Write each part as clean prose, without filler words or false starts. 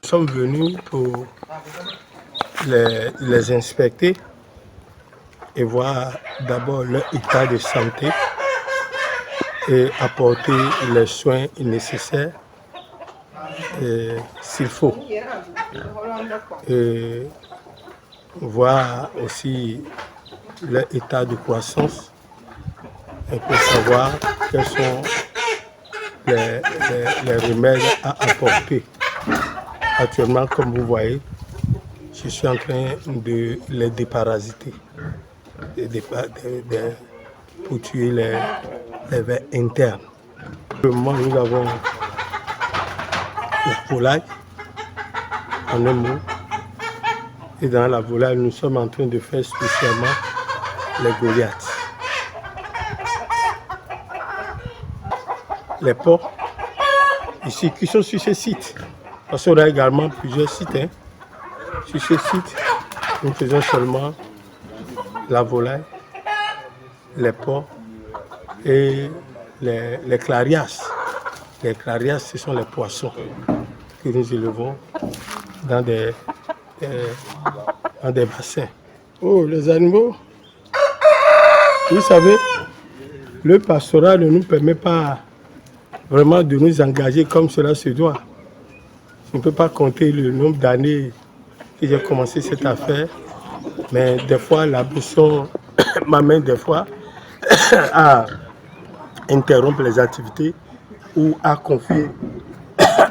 sommes venus pour les inspecter et voir d'abord leur état de santé et apporter les soins nécessaires s'il faut. Et voir aussi leur état de croissance et pour savoir quels sont les remèdes à apporter. Actuellement, comme vous voyez, je suis en train de les déparasiter pour tuer les vers internes. Nous avons la volaille, en un mot. Et dans la volaille, nous sommes en train de faire spécialement les Goliaths. Les porcs, ici, qui sont sur ce site. Parce qu'on a également plusieurs sites. Sur ce site, nous faisons seulement la volaille, les porcs et les clarias. Les clarias, ce sont les poissons que nous élevons dans des bassins. Oh, les animaux, vous savez, le pastorat ne nous permet pas vraiment de nous engager comme cela se doit. Je ne peux pas compter le nombre d'années que j'ai commencé cette affaire, mais des fois, la mission m'amène des fois à interrompre les activités ou à confier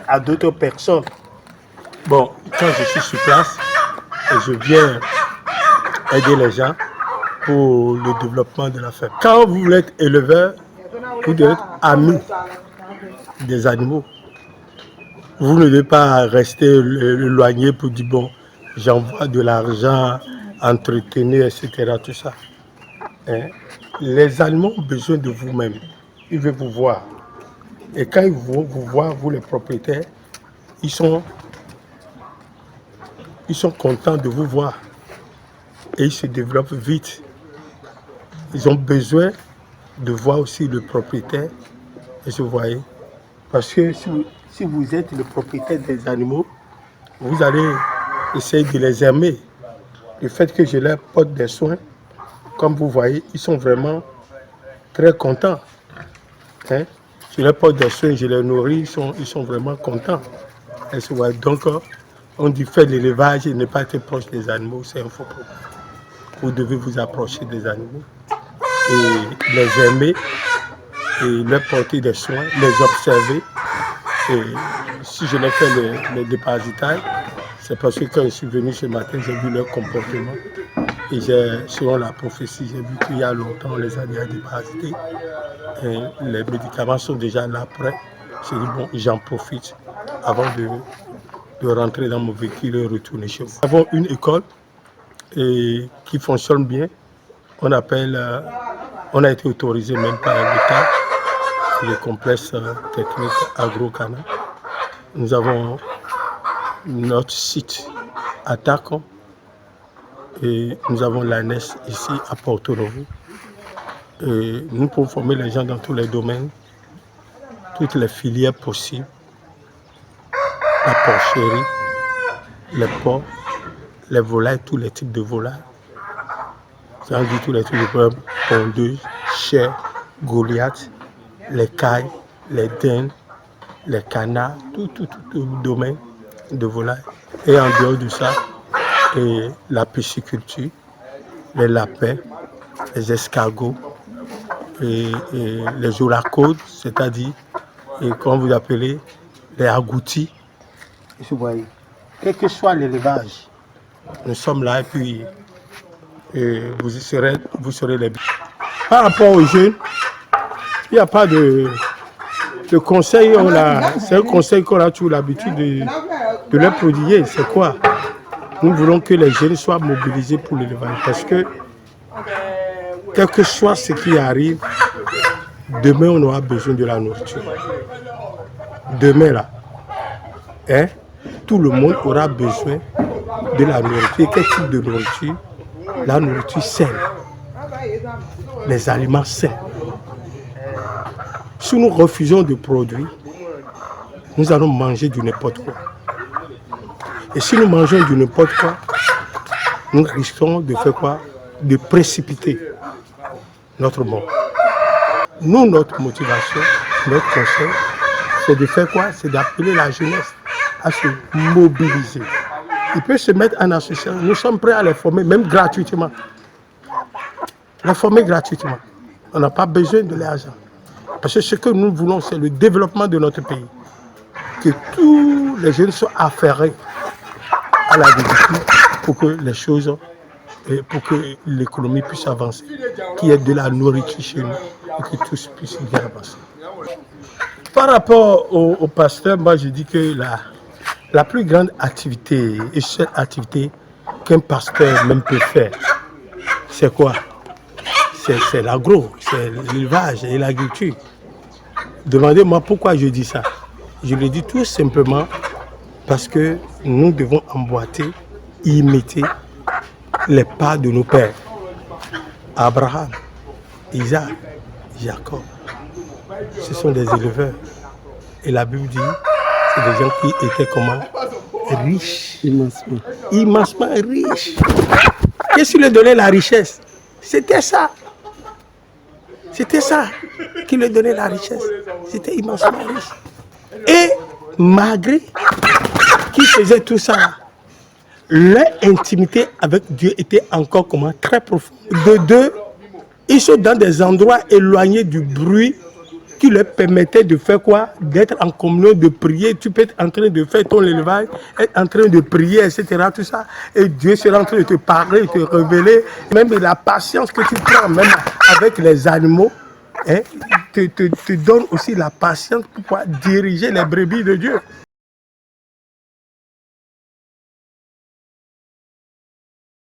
à d'autres personnes. Bon, quand je suis sur place, je viens aider les gens pour le développement de la ferme. Quand vous êtes éleveur, vous devez être ami des animaux. Vous ne devez pas rester éloigné pour dire bon, j'envoie de l'argent, entretenir, etc. Tout ça. Les animaux ont besoin de vous-même. Ils veulent vous voir. Et quand ils vous voient, vous les propriétaires, ils sont contents de vous voir. Et ils se développent vite. Ils ont besoin de voir aussi le propriétaire. Et vous voyez. Parce que si vous êtes le propriétaire des animaux, vous allez essayer de les aimer. Le fait que je leur porte des soins, comme vous voyez, ils sont vraiment très contents. Je leur porte des soins, je les nourris, ils sont vraiment contents. Et donc, on dit faire l'élevage et ne pas être proche des animaux, c'est un faux problème. Vous devez vous approcher des animaux et les aimer et leur porter des soins, les observer. Et si je leur fais le déparasitage, c'est parce que quand je suis venu ce matin, j'ai vu leur comportement. Et selon la prophétie, j'ai vu qu'il y a longtemps, on les a déjà déparasités. Et les médicaments sont déjà là prêts. J'ai dit, bon, j'en profite avant de rentrer dans mon véhicule et retourner chez vous. Nous avons une école qui fonctionne bien. On a été autorisé même par l'État, le complexe technique Agro-Cana. Nous avons notre site à Taco et nous avons l'ANES ici à Porto Novo. Et nous pouvons former les gens dans tous les domaines, toutes les filières possibles. La porcherie, les porcs, les volailles, tous les types de volailles. Ça dit tous les types de volailles, pondeuses, chèvres, goliaths, les cailles, les dindes, les canards, tout le domaine de volailles. Et en dehors de ça, la pisciculture, les lapins, les escargots, et les oracodes, c'est-à-dire, comme vous appelez, les agoutis. Vous voyez, quel que soit l'élevage, nous sommes là et puis vous serez les biens. Par rapport aux jeunes, il n'y a pas de conseil. C'est un conseil qu'on a toujours l'habitude de leur prodiguer. C'est quoi? Nous voulons que les jeunes soient mobilisés pour l'élevage parce que quel que soit ce qui arrive, demain on aura besoin de la nourriture. Demain là, tout le monde aura besoin de la nourriture. Quel type de nourriture? La nourriture saine. Les aliments sains. Si nous refusons de produire, nous allons manger du n'importe quoi. Et si nous mangeons du n'importe quoi, nous risquons de faire quoi? De précipiter notre mort. Nous, notre motivation, notre conseil, c'est de faire quoi? C'est d'appeler la jeunesse à se mobiliser. Ils peuvent se mettre en association. Nous sommes prêts à les former, même gratuitement. Les former gratuitement. On n'a pas besoin de l'argent. Parce que ce que nous voulons, c'est le développement de notre pays. Que tous les jeunes soient affairés à l'agriculture pour que les choses, pour que l'économie puisse avancer, qu'il y ait de la nourriture chez nous et que tous puissent bien avancer. Par rapport au pasteur, moi je dis que la plus grande activité et seule activité qu'un pasteur même peut faire, c'est quoi? C'est l'agro, c'est l'élevage et l'agriculture. Demandez-moi pourquoi je dis ça. Je le dis tout simplement parce que nous devons emboîter, imiter les pas de nos pères. Abraham, Isaac, Jacob, ce sont des éleveurs. Et la Bible dit, c'est des gens qui étaient comment? Riches. Immensement. Immensement riches. Qu'est-ce qui leur donnait la richesse? C'était ça. C'était ça qui leur donnait la richesse. C'était immensement riche. Et malgré qu'ils faisaient tout ça, leur intimité avec Dieu était encore comment? Très profonde. De deux, ils sont dans des endroits éloignés du bruit qui leur permettait de faire quoi? D'être en communion, de prier. Tu peux être en train de faire ton élevage, être en train de prier, etc. Tout ça. Et Dieu sera en train de te parler, de te révéler. Même la patience que tu prends, même avec les animaux, hein, te donne aussi la patience pour pouvoir diriger les brebis de Dieu.